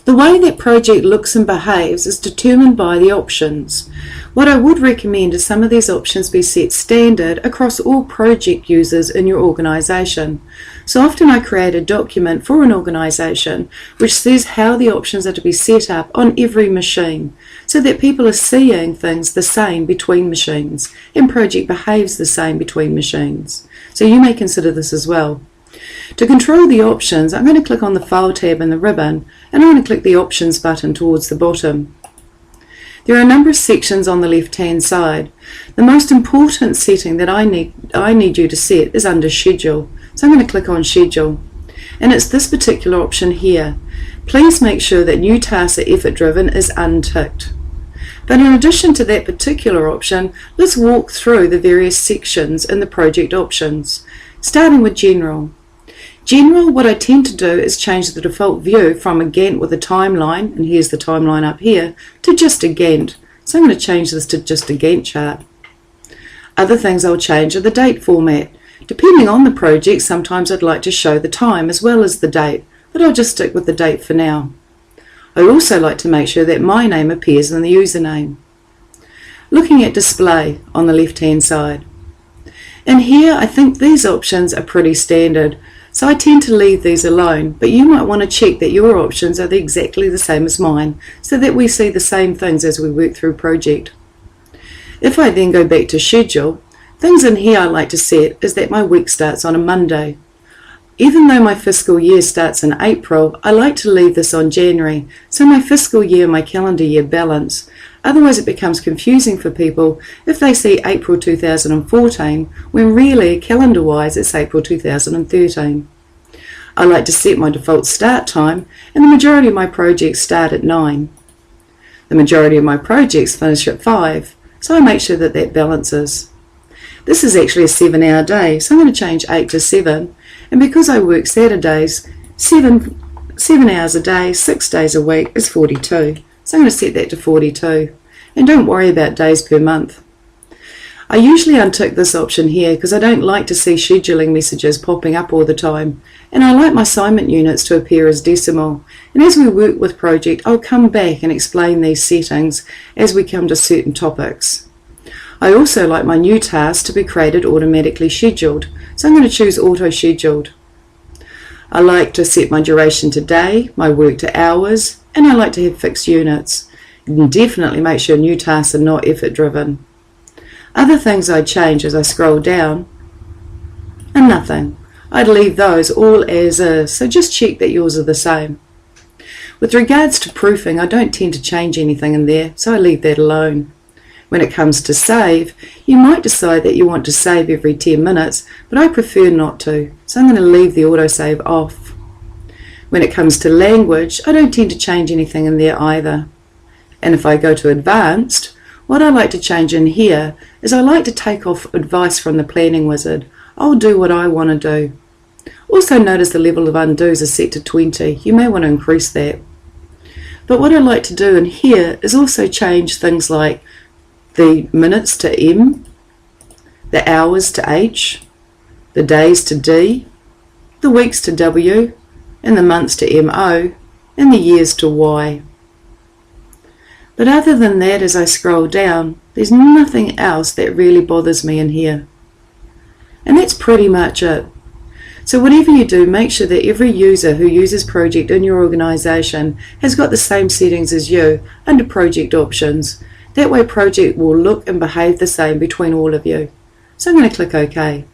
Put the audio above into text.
The way that project looks and behaves is determined by the options. What I would recommend is some of these options be set standard across all project users in your organisation. So often I create a document for an organisation which says how the options are to be set up on every machine, so that people are seeing things the same between machines and project behaves the same between machines. So you may consider this as well. To control the options, I'm going to click on the File tab in the ribbon, and I'm going to click the Options button towards the bottom. There are a number of sections on the left-hand side. The most important setting that I need you to set is under Schedule. So I'm going to click on Schedule, and it's this particular option here. Please make sure that New Tasks are Effort Driven is unticked. But in addition to that particular option, let's walk through the various sections in the project options, starting with General. General, what I tend to do is change the default view from a Gantt with a timeline, and here's the timeline up here, to just a Gantt. So I'm going to change this to just a Gantt chart. Other things I'll change are the date format. Depending on the project, sometimes I'd like to show the time as well as the date, but I'll just stick with the date for now. I also like to make sure that my name appears in the username. Looking at Display on the left-hand side. In here, I think these options are pretty standard. So I tend to leave these alone, but you might want to check that your options are exactly the same as mine, so that we see the same things as we work through project. If I then go back to Schedule, things in here I like to set is that my week starts on a Monday. Even though my fiscal year starts in April, I like to leave this on January, so my fiscal year and my calendar year balance. Otherwise it becomes confusing for people if they see April 2014 when really, calendar-wise, it's April 2013. I like to set my default start time, and the majority of my projects start at 9. The majority of my projects finish at 5, so I make sure that that balances. This is actually a 7-hour day, so I'm going to change 8 to 7, and because I work Saturdays, 7 hours a day, 6 days a week is 42. So I'm going to set that to 42, and don't worry about days per month. I usually untick this option here because I don't like to see scheduling messages popping up all the time, and I like my assignment units to appear as decimal, and as we work with project I'll come back and explain these settings as we come to certain topics. I also like my new tasks to be created automatically scheduled, so I'm going to choose auto scheduled. I like to set my duration to day, my work to hours, and I like to have fixed units. And definitely make sure new tasks are not effort driven. Other things I change as I scroll down are nothing. I'd leave those all as is, so just check that yours are the same. With regards to proofing, I don't tend to change anything in there, so I leave that alone. When it comes to save, you might decide that you want to save every 10 minutes, but I prefer not to, so I'm going to leave the autosave off. When it comes to language, I don't tend to change anything in there either. And if I go to advanced, what I like to change in here is I like to take off advice from the planning wizard. I'll do what I want to do. Also notice the level of undos is set to 20. You may want to increase that. But what I like to do in here is also change things like the minutes to M, the hours to H, the days to D, the weeks to W, and the months to MO, and the years to Y. But other than that, as I scroll down, there's nothing else that really bothers me in here. And that's pretty much it. So whatever you do, make sure that every user who uses Project in your organisation has got the same settings as you under Project Options. That way Project will look and behave the same between all of you. So I'm going to click OK.